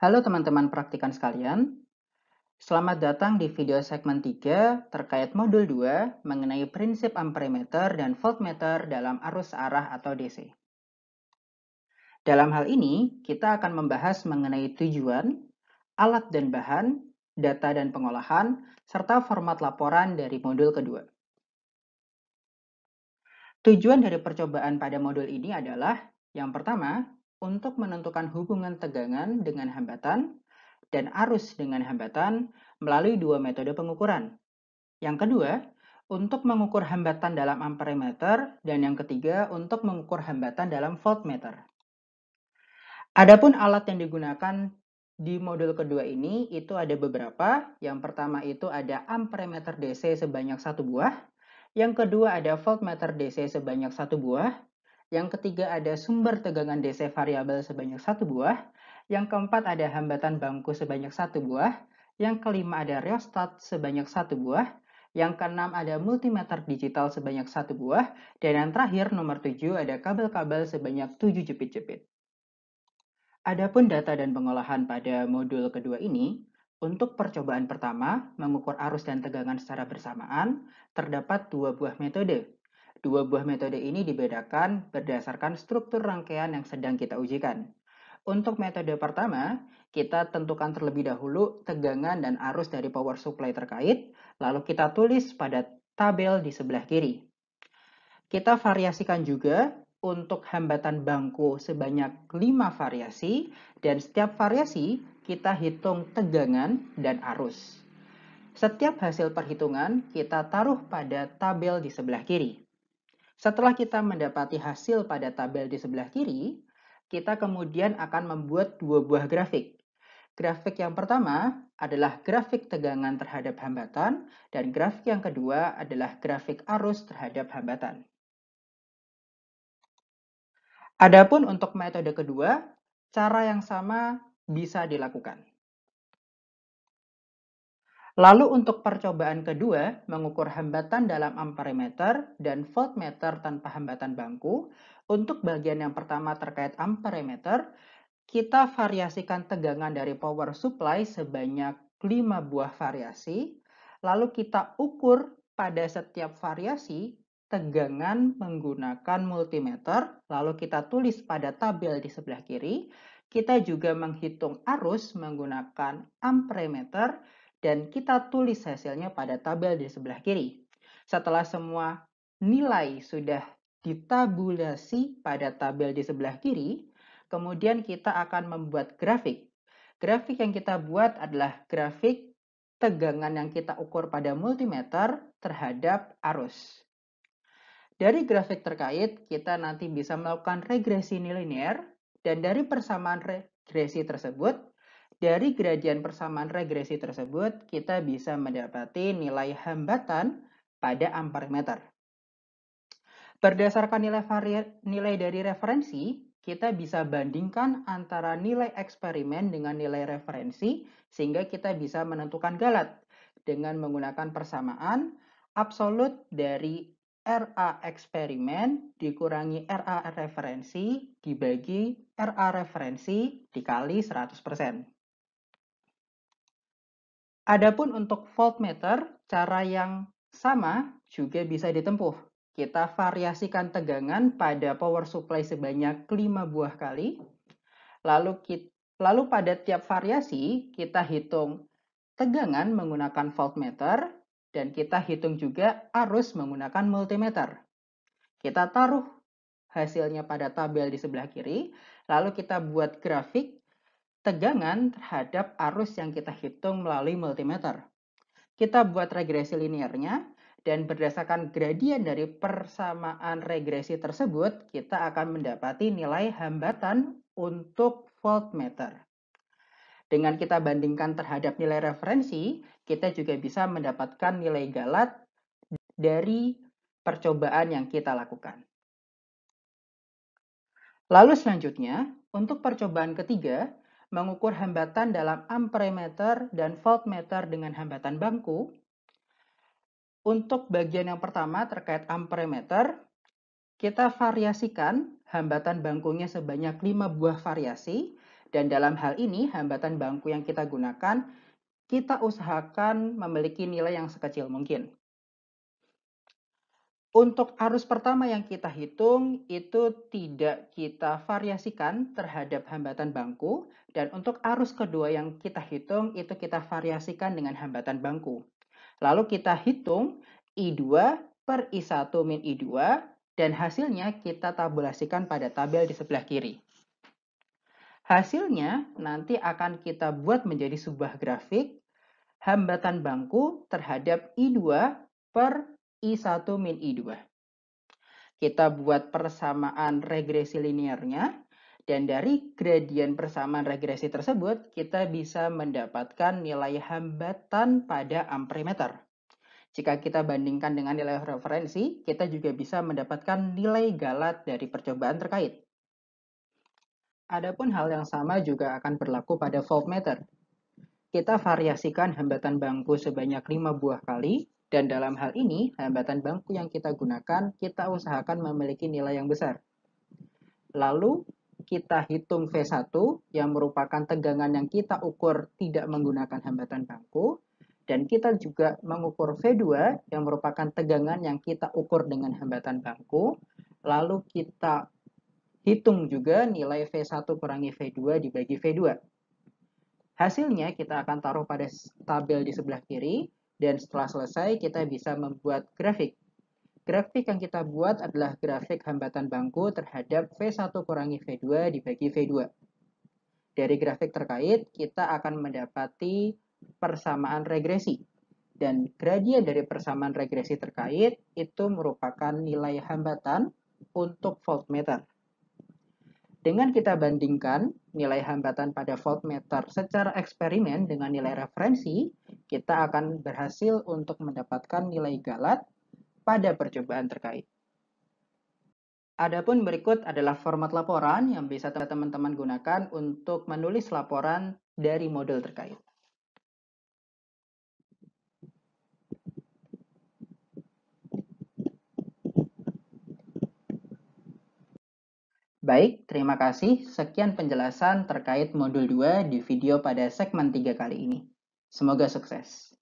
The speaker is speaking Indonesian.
Halo teman-teman praktikan sekalian, selamat datang di video segmen 3 terkait modul 2 mengenai prinsip amperemeter dan voltmeter dalam arus arah atau DC. Dalam hal ini, kita akan membahas mengenai tujuan, alat dan bahan, data dan pengolahan, serta format laporan dari modul kedua. Tujuan dari percobaan pada modul ini adalah, yang pertama, untuk menentukan hubungan tegangan dengan hambatan dan arus dengan hambatan melalui dua metode pengukuran. Yang kedua, untuk mengukur hambatan dalam amperemeter, dan yang ketiga, untuk mengukur hambatan dalam voltmeter. Adapun alat yang digunakan di modul kedua ini itu ada beberapa. Yang pertama itu ada amperemeter DC sebanyak 1 buah. Yang kedua ada voltmeter DC sebanyak 1 buah. Yang ketiga ada sumber tegangan DC variabel sebanyak 1 buah. Yang keempat ada hambatan bangku sebanyak 1 buah. Yang kelima ada rheostat sebanyak 1 buah. Yang keenam ada multimeter digital sebanyak 1 buah. Dan yang terakhir nomor 7 ada kabel-kabel sebanyak 7 jepit-jepit. Adapun data dan pengolahan pada modul kedua ini, untuk percobaan pertama, mengukur arus dan tegangan secara bersamaan, terdapat dua buah metode. Dua buah metode ini dibedakan berdasarkan struktur rangkaian yang sedang kita ujikan. Untuk metode pertama, kita tentukan terlebih dahulu tegangan dan arus dari power supply terkait, lalu kita tulis pada tabel di sebelah kiri. Kita variasikan juga untuk hambatan bangku sebanyak 5 variasi, dan setiap variasi kita hitung tegangan dan arus. Setiap hasil perhitungan kita taruh pada tabel di sebelah kiri. Setelah kita mendapati hasil pada tabel di sebelah kiri, kita kemudian akan membuat dua buah grafik. Grafik yang pertama adalah grafik tegangan terhadap hambatan, dan grafik yang kedua adalah grafik arus terhadap hambatan. Adapun untuk metode kedua, cara yang sama bisa dilakukan. Lalu untuk percobaan kedua, mengukur hambatan dalam amperemeter dan voltmeter tanpa hambatan bangku, untuk bagian yang pertama terkait amperemeter, kita variasikan tegangan dari power supply sebanyak 5 buah variasi, lalu kita ukur pada setiap variasi tegangan menggunakan multimeter, lalu kita tulis pada tabel di sebelah kiri. Kita juga menghitung arus menggunakan amperemeter, dan kita tulis hasilnya pada tabel di sebelah kiri. Setelah semua nilai sudah ditabulasi pada tabel di sebelah kiri, kemudian kita akan membuat grafik. Grafik yang kita buat adalah grafik tegangan yang kita ukur pada multimeter terhadap arus. Dari grafik terkait, kita nanti bisa melakukan regresi nilinier, dan dari persamaan regresi tersebut, dari gradian persamaan regresi tersebut, kita bisa mendapati nilai hambatan pada amperemeter. Berdasarkan nilai dari referensi, kita bisa bandingkan antara nilai eksperimen dengan nilai referensi, sehingga kita bisa menentukan galat dengan menggunakan persamaan absolut dari RA eksperimen dikurangi RA referensi dibagi RA referensi dikali 100%. Adapun untuk voltmeter, cara yang sama juga bisa ditempuh. Kita variasikan tegangan pada power supply sebanyak 5 buah kali. Lalu pada tiap variasi kita hitung tegangan menggunakan voltmeter, dan kita hitung juga arus menggunakan multimeter. Kita taruh hasilnya pada tabel di sebelah kiri, lalu kita buat grafik tegangan terhadap arus yang kita hitung melalui multimeter. Kita buat regresi linearnya, dan berdasarkan gradien dari persamaan regresi tersebut, kita akan mendapati nilai hambatan untuk voltmeter. Dengan kita bandingkan terhadap nilai referensi, kita juga bisa mendapatkan nilai galat dari percobaan yang kita lakukan. Lalu selanjutnya, untuk percobaan ketiga, mengukur hambatan dalam amperemeter dan voltmeter dengan hambatan bangku. Untuk bagian yang pertama terkait amperemeter, kita variasikan hambatan bangkunya sebanyak 5 buah variasi, Dan dalam hal ini, hambatan bangku yang kita gunakan, kita usahakan memiliki nilai yang sekecil mungkin. Untuk arus pertama yang kita hitung, itu tidak kita variasikan terhadap hambatan bangku, dan untuk arus kedua yang kita hitung, itu kita variasikan dengan hambatan bangku. Lalu kita hitung I2 per I1 min I2, dan hasilnya kita tabulasikan pada tabel di sebelah kiri. Hasilnya nanti akan kita buat menjadi sebuah grafik hambatan bangku terhadap I2 per I1 min I2. Kita buat persamaan regresi linearnya, dan dari gradien persamaan regresi tersebut, kita bisa mendapatkan nilai hambatan pada amperemeter. Jika kita bandingkan dengan nilai referensi, kita juga bisa mendapatkan nilai galat dari percobaan terkait. Adapun hal yang sama juga akan berlaku pada voltmeter. Kita variasikan hambatan bangku sebanyak 5 buah kali, dan dalam hal ini, hambatan bangku yang kita gunakan, kita usahakan memiliki nilai yang besar. Lalu, kita hitung V1 yang merupakan tegangan yang kita ukur tidak menggunakan hambatan bangku, dan kita juga mengukur V2 yang merupakan tegangan yang kita ukur dengan hambatan bangku, lalu kita hitung juga nilai V1 kurangi V2 dibagi V2. Hasilnya kita akan taruh pada tabel di sebelah kiri, dan setelah selesai kita bisa membuat grafik. Grafik yang kita buat adalah grafik hambatan bangku terhadap V1 kurangi V2 dibagi V2. Dari grafik terkait, kita akan mendapati persamaan regresi. Dan gradien dari persamaan regresi terkait itu merupakan nilai hambatan untuk voltmeter. Dengan kita bandingkan nilai hambatan pada voltmeter secara eksperimen dengan nilai referensi, kita akan berhasil untuk mendapatkan nilai galat pada percobaan terkait. Adapun berikut adalah format laporan yang bisa teman-teman gunakan untuk menulis laporan dari modul terkait. Baik, terima kasih. Sekian penjelasan terkait modul 2 di video pada segmen 3 kali ini. Semoga sukses.